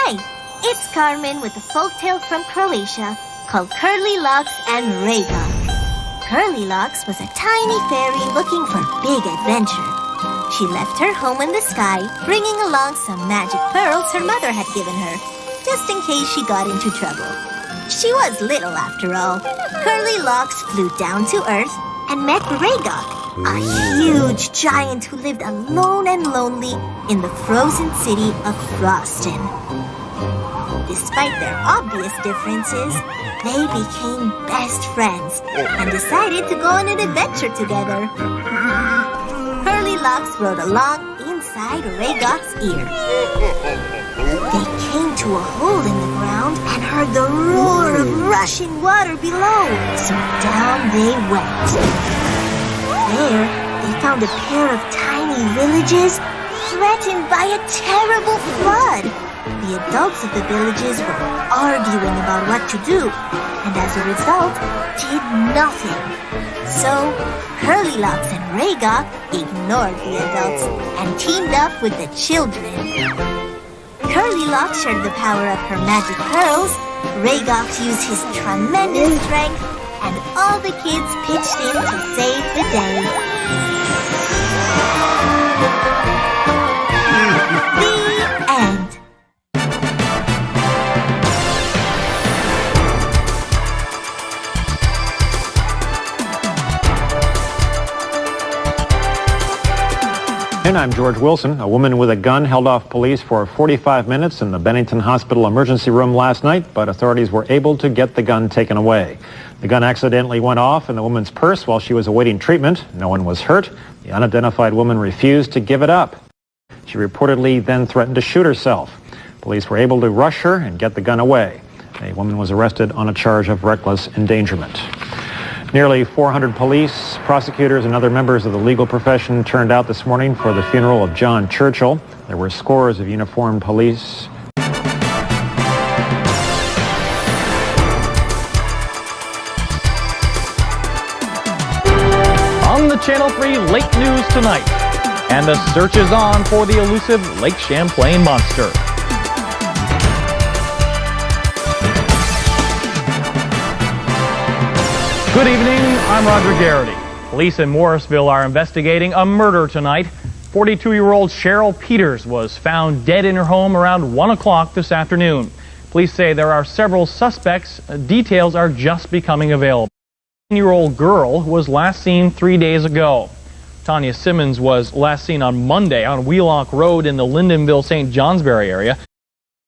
Hi, it's Carmen with a folktale from Croatia called Curly Locks and Ragok. Curly Locks was a tiny fairy looking for big adventure. She left her home in the sky, bringing along some magic pearls her mother had given her, just in case she got into trouble. She was little after all. Curly Locks flew down to Earth and met Ragok, a huge giant who lived alone and lonely in the frozen city of Froston. Despite their obvious differences, they became best friends and decided to go on an adventure together. Curly Locks rode along inside Ragok's ear. They came to a hole in the ground and heard the roar of rushing water below, so down they went. There, they found a pair of tiny villages threatened by a terrible flood. The adults of the villages were arguing about what to do, and as a result, did nothing. So, Curly Locks and Ragok ignored the adults and teamed up with the children. Curly Locks shared the power of her magic pearls, Ragok used his tremendous strength, and all the kids pitched in to save the day. The end. And I'm George Wilson. A woman with a gun held off police for 45 minutes in the Bennington Hospital emergency room last night, but authorities were able to get the gun taken away. The gun accidentally went off in the woman's purse while she was awaiting treatment. No one was hurt. The unidentified woman refused to give it up. She reportedly then threatened to shoot herself. Police were able to rush her and get the gun away. A woman was arrested on a charge of reckless endangerment. Nearly 400 police, prosecutors, and other members of the legal profession turned out this morning for the funeral of John Churchill. There were scores of uniformed police. On the Channel 3 Lake News tonight, and the search is on for the elusive Lake Champlain monster. Good evening, I'm Roger Garrity. Police in Morrisville are investigating a murder tonight. 42-year-old Cheryl Peters was found dead in her home around 1 o'clock this afternoon. Police say there are several suspects. Details are just becoming available. A 10-year-old girl was last seen 3 days ago. Tanya Simmons was last seen on Monday on Wheelock Road in the Lyndonville, St. Johnsbury area.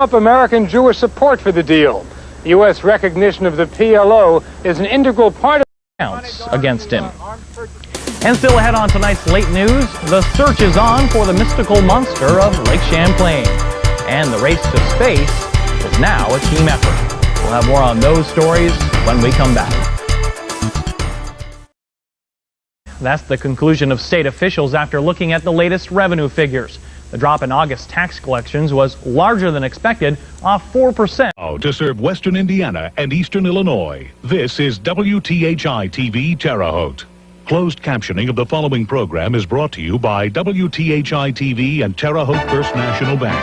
Up American Jewish support for the deal. U.S. recognition of the PLO is an integral part of counts against him. And still ahead on tonight's late news, the search is on for the mystical monster of Lake Champlain. And the race to space is now a team effort. We'll have more on those stories when we come back. That's the conclusion of state officials after looking at the latest revenue figures. The drop in August tax collections was larger than expected, off 4%. To serve Western Indiana and Eastern Illinois, this is WTHI TV Terre Haute. Closed captioning of the following program is brought to you by WTHI TV and Terre Haute First National Bank.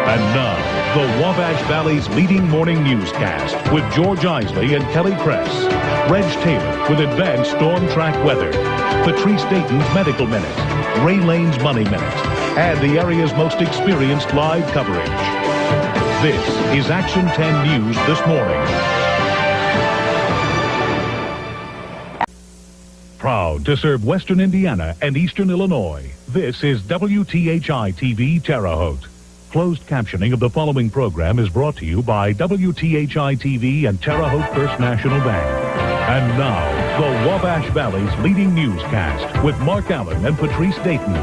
And now, the Wabash Valley's leading morning newscast with George Isley and Kelly Kress. Reg Taylor with advanced storm track weather. Patrice Dayton's Medical Minute. Ray Lane's Money Minute. And the area's most experienced live coverage. This is Action 10 News this morning. Proud to serve Western Indiana and Eastern Illinois, this is WTHI TV Terre Haute. Closed captioning of the following program is brought to you by WTHI TV and Terre Haute First National Bank. And now, the Wabash Valley's leading newscast with Mark Allen and Patrice Dayton.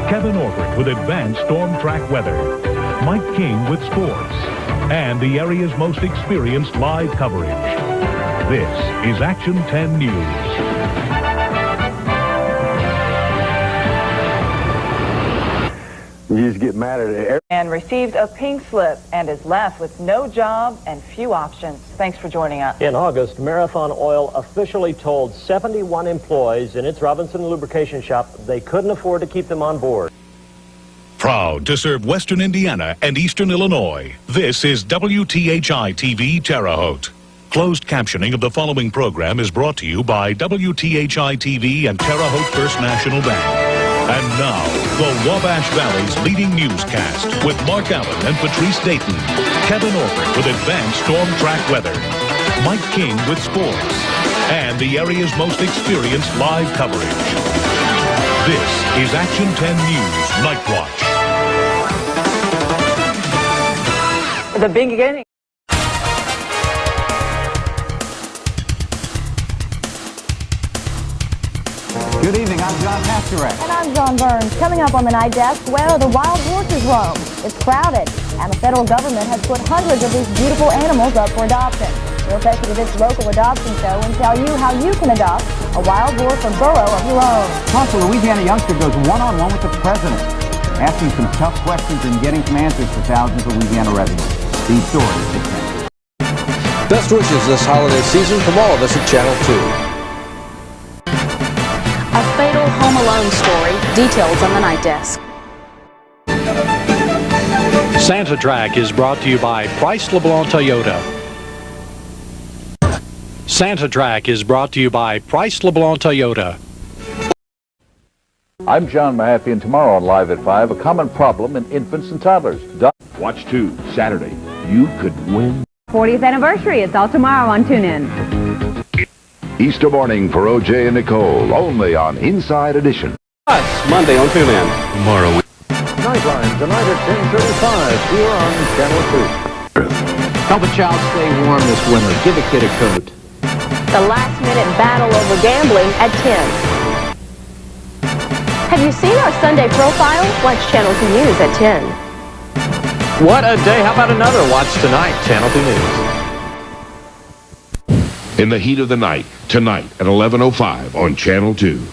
Kevin Orford with advanced storm track weather. Mike King with sports. And the area's most experienced live coverage. This is Action 10 News. You just get mad at it. And received a pink slip and is left with no job and few options. Thanks for joining us. In August, Marathon Oil officially told 71 employees in its Robinson lubrication shop they couldn't afford to keep them on board. Proud to serve Western Indiana and Eastern Illinois, this is WTHI TV Terre Haute. Closed captioning of the following program is brought to you by WTHI TV and Terre Haute First National Bank. And now, the Wabash Valley's leading newscast with Mark Allen and Patrice Dayton, Kevin Orford with advanced storm track weather, Mike King with sports, and the area's most experienced live coverage. This is Action 10 News Night Watch. The beginning. Good evening, I'm John Pasterek. And I'm John Burns. Coming up on the night desk, where the wild horses roam. It's crowded, and the federal government has put hundreds of these beautiful animals up for adoption. We'll take you to this local adoption show and tell you how you can adopt a wild horse or burro of your own. Plus, a Louisiana youngster goes one-on-one with the president, asking some tough questions and getting some answers for thousands of Louisiana residents. These stories at 10. Best wishes this holiday season from all of us at Channel 2. A fatal Home Alone story. Details on the night desk. Santa Track is brought to you by Price LeBlanc Toyota. Santa Track is brought to you by Price LeBlanc Toyota. I'm John Mahaffey, and tomorrow on Live at 5, a common problem in infants and toddlers. Watch 2, Saturday. You could win. 40th anniversary. It's all tomorrow on TuneIn. Easter morning for OJ and Nicole, only on Inside Edition. Us, Monday on TuneIn. Tomorrow. Nightline tonight at 10:35 here on Channel 2. Help a child stay warm this winter. Give a kid a coat. The last-minute battle over gambling at 10. Have you seen our Sunday profile? Watch Channel 2 News at 10. What a day. How about another? Watch tonight, Channel 2 News. In the heat of the night, tonight at 11:05 on Channel 2.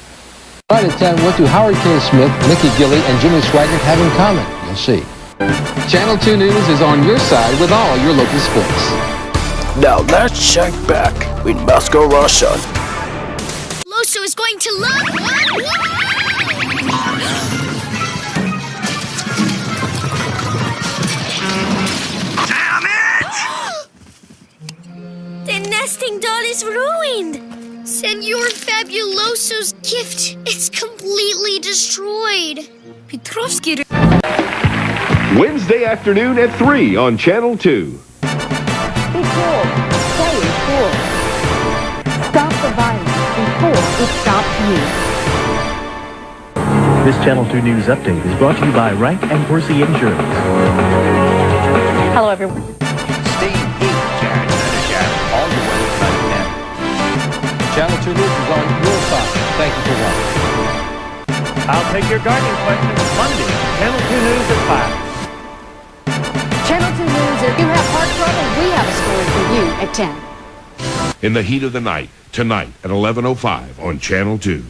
Right at 10, what do Howard K. Smith, Mickey Gilley, and Jimmy Swaggart have in common? You'll see. Channel 2 News is on your side with all your local sports. Now let's check back with Moscow, Russia. Loso is going to love... Damn it! The nesting doll is ruined. Senor Fabuloso's gift is completely destroyed. Petrovsky. Wednesday afternoon at 3 on Channel 2. Be cool. Stay cool. Stop the violence before it stops you. This Channel 2 News update is brought to you by Wright and Percy Insurance. Hello, everyone. Steve, Heat, Jared, all your weather tonight at 10. Channel 2 News is on your side. Thank you for watching. I'll take your gardening questions Monday. Channel 2 News at 5. Channel 2 News, if you have heart trouble, we have a story for you at 10. In the heat of the night, tonight at 11:05 on Channel 2.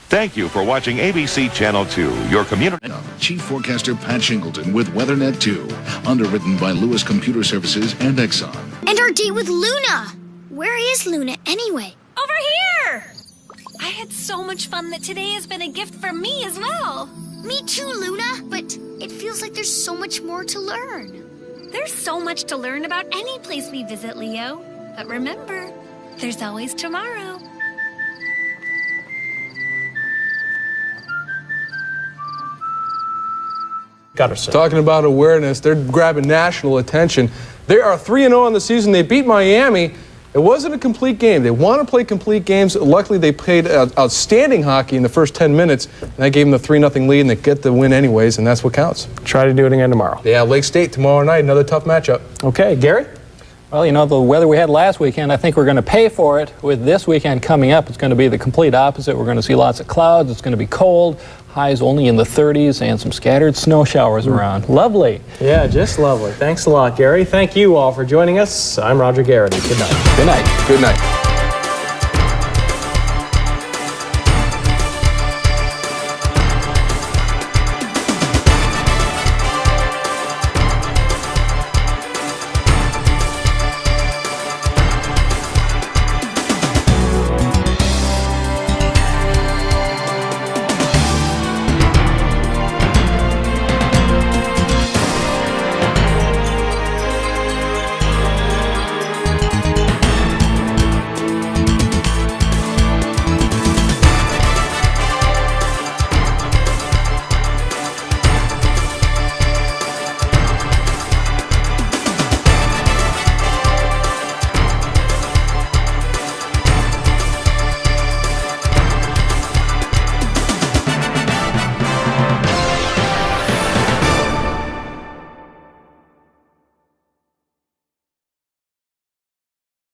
Thank you for watching ABC Channel 2, your community. Chief Forecaster Pat Shingleton with WeatherNet 2, underwritten by Lewis Computer Services and Exxon. And our date with Luna. Where is Luna anyway? Over here! I had so much fun that today has been a gift for me as well. Me too, Luna. But it feels like there's so much more to learn. There's so much to learn about any place we visit, Leo. But remember, there's always tomorrow. Talking about awareness, they're grabbing national attention. They are 3-0 on the season. They beat Miami. It wasn't a complete game. They want to play complete games. Luckily, they played outstanding hockey in the first 10 minutes, and that gave them the 3-0 lead, and they get the win anyways, and that's what counts. Try to do it again tomorrow. Yeah, Lake State tomorrow night, another tough matchup. Okay, Gary? Well, you know, the weather we had last weekend, I think we're going to pay for it with this weekend coming up. It's going to be the complete opposite. We're going to see lots of clouds. It's going to be cold. Highs only in the 30s and some scattered snow showers around. Lovely. Yeah, just lovely. Thanks a lot, Gary. Thank you all for joining us. I'm Roger Garrity. Good night. Good night. Good night.